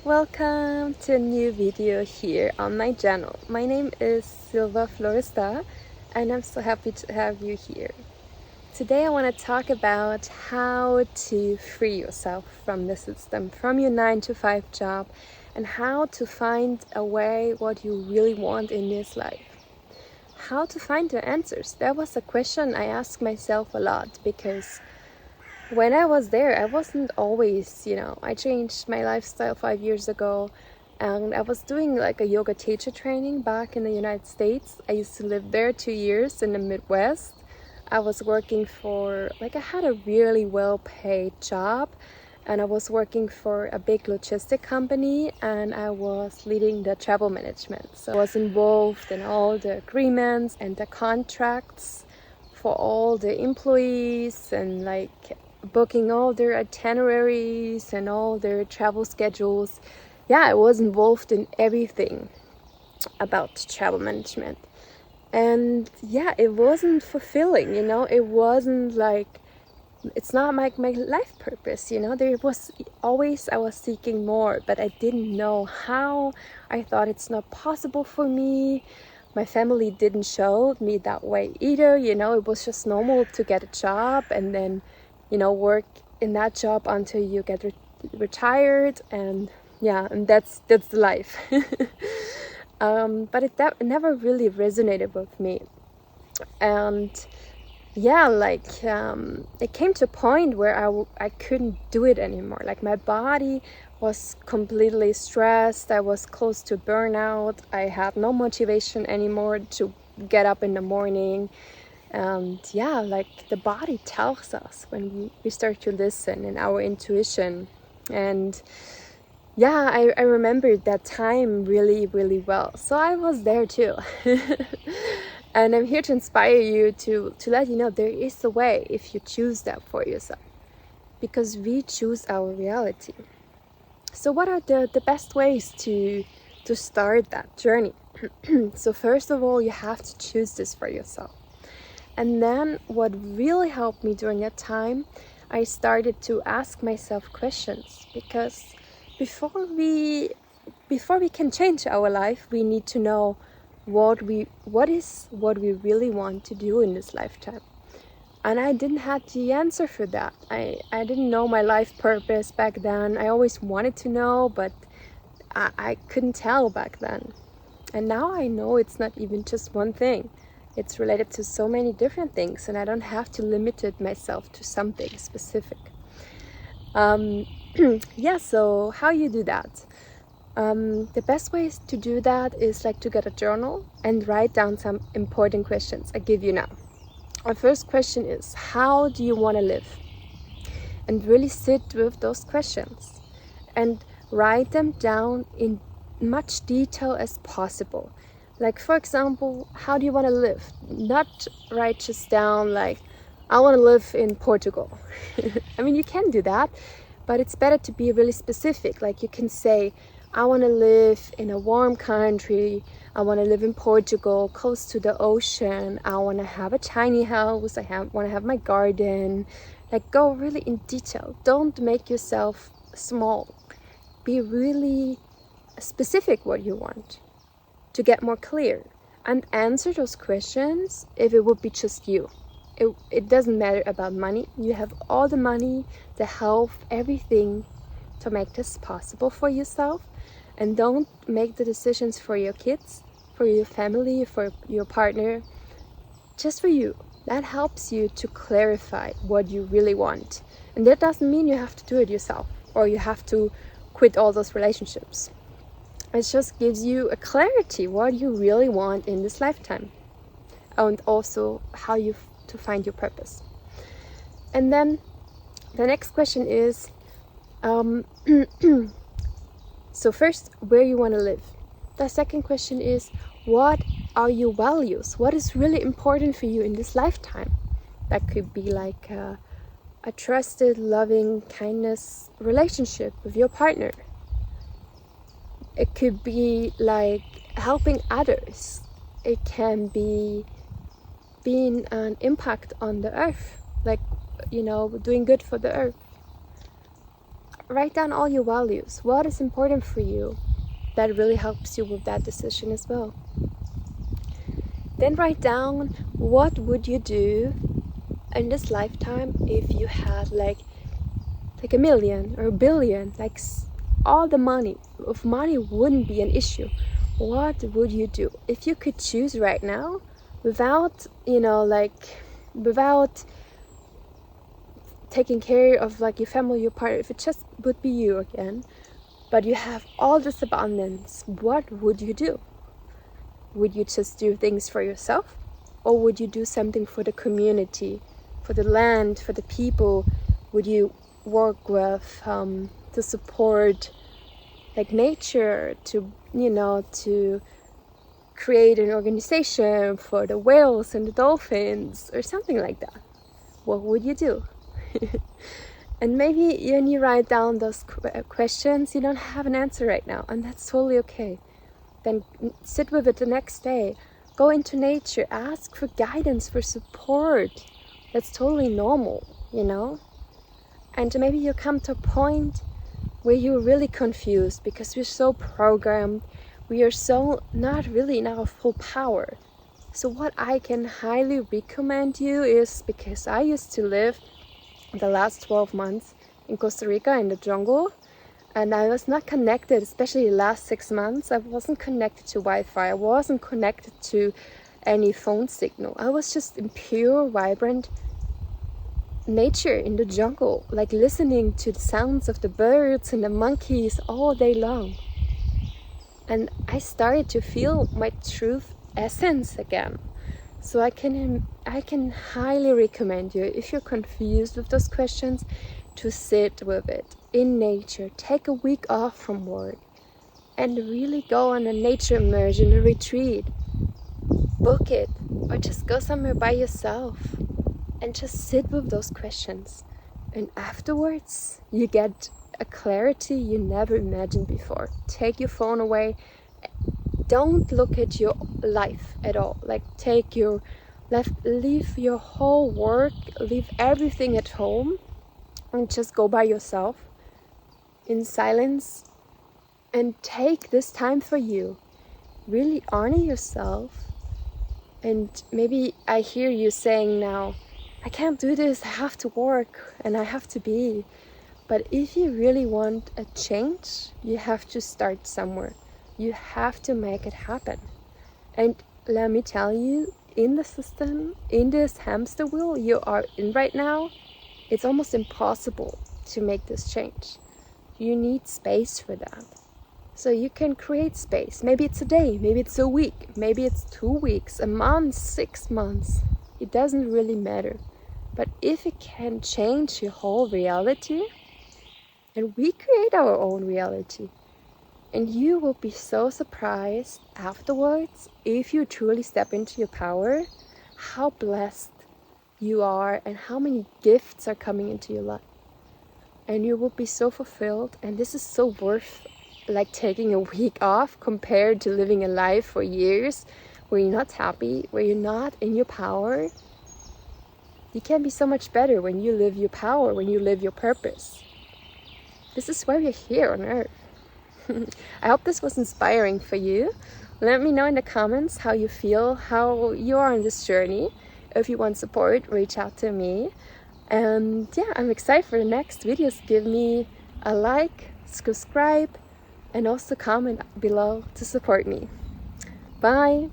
Welcome to a new video here on my channel. My name is Silva and I'm so happy to have you here. Today I want to talk about how to free yourself from the system, from your 9-to-5 job, and how to find a way what you really want in this life. How to find the answers. That was a question I asked myself a lot because when I was there, I wasn't always, I changed my lifestyle 5 years ago, and I was doing like a yoga teacher training back in the United States. I used to live there 2 years in the Midwest. I was working I had a really well-paid job, and I was working for a big logistic company, and I was leading the travel management. So I was involved in all the agreements and the contracts for all the employees, and booking all their itineraries and all their travel schedules. Yeah, I was involved in everything about travel management. And yeah, it wasn't fulfilling, it wasn't it's not my life purpose, there was always, I was seeking more, but I didn't know how. I thought it's not possible for me. My family didn't show me that way either, it was just normal to get a job and then work in that job until you get retired, and yeah, and that's the life. But it never really resonated with me, and yeah, it came to a point where I couldn't do it anymore. Like, my body was completely stressed. I was close to burnout. I had no motivation anymore to get up in the morning. And yeah, the body tells us when we start to listen, in our intuition. And yeah, I remembered that time really, really well. So I was there too. And I'm here to inspire you, to let you know there is a way if you choose that for yourself. Because we choose our reality. So what are the best ways to start that journey? So first of all, you have to choose this for yourself. And then what really helped me during that time, I started to ask myself questions, because before we can change our life, we need to know what we really want to do in this lifetime. And I didn't have the answer for that. I didn't know my life purpose back then. I always wanted to know, but I couldn't tell back then. And now I know it's not even just one thing. It's related to so many different things, and I don't have to limit it myself to something specific. Yeah, so how you do that? The best ways to do that is to get a journal and write down some important questions I give you now. Our first question is, how do you want to live? And really sit with those questions and write them down in much detail as possible. Like, for example, how do you want to live? Not write just down I want to live in Portugal. I mean, you can do that, but it's better to be really specific. Like, you can say, I want to live in a warm country. I want to live in Portugal, close to the ocean. I want to have a tiny house. Want to have my garden. Go really in detail. Don't make yourself small. Be really specific what you want, to get more clear, and answer those questions if it would be just you. It doesn't matter about money. You have all the money, the health, everything to make this possible for yourself. And don't make the decisions for your kids, for your family, for your partner, just for you. That helps you to clarify what you really want. And that doesn't mean you have to do it yourself, or you have to quit all those relationships. It just gives you a clarity what you really want in this lifetime, and also how to find your purpose. And then the next question is, so first, where you want to live. The second question is, what are your values? What is really important for you in this lifetime? That could be a trusted, loving, kindness relationship with your partner. It could be helping others. It can be being an impact on the earth, doing good for the earth. write down all your values. What is important for you? That really helps you with that decision as well. Then write down, what would you do in this lifetime if you had like $1 million or $1 billion, like all the money. If money wouldn't be an issue, what would you do if you could choose right now, without without taking care of like your family, your partner, if it just would be you again, but you have all this abundance? What would you do? Would you just do things for yourself, or would you do something for the community, for the land, for the people? Would you work with to support like nature, to to create an organization for the whales and the dolphins, or something like that? What would you do? And maybe when you write down those questions, you don't have an answer right now, and that's totally okay. Then sit with it the next day. Go into nature, ask for guidance, for support. That's totally normal, And maybe you come to a point where you're really confused because we're so programmed. We are so not really in our full power. So what I can highly recommend you is, because I used to live the last 12 months in Costa Rica in the jungle, and I was not connected, especially the last 6 months. I wasn't connected to Wi-Fi. I wasn't connected to any phone signal. I was just in pure, vibrant nature in the jungle, like listening to the sounds of the birds and the monkeys all day long. And I started to feel my true essence again. So I can highly recommend you, if you're confused with those questions, to sit with it in nature. Take a week off from work and really go on a nature immersion, a retreat. Book it, or just go somewhere by yourself and just sit with those questions. And afterwards, you get a clarity you never imagined before. Take your phone away. Don't look at your life at all. Like, leave your whole work, leave everything at home, and just go by yourself in silence and take this time for you. Really honor yourself. And maybe I hear you saying now, I can't do this, I have to work and I have to be. But if you really want a change, you have to start somewhere. You have to make it happen. And let me tell you, in the system, in this hamster wheel you are in right now, it's almost impossible to make this change. You need space for that. So you can create space. Maybe it's a day, maybe it's a week, maybe it's 2 weeks, a month, 6 months. It doesn't really matter. But if it can change your whole reality, and we create our own reality, and you will be so surprised afterwards, if you truly step into your power, how blessed you are and how many gifts are coming into your life. And you will be so fulfilled, and this is so worth like taking a week off compared to living a life for years where you're not happy, where you're not in your power. You can be so much better when you live your power, when you live your purpose. This is why we're here on earth. I hope this was inspiring for you. Let me know in the comments how you feel, how you are on this journey. If you want support, reach out to me. And yeah, I'm excited for the next videos. Give me a like, subscribe, and also comment below to support me. Bye!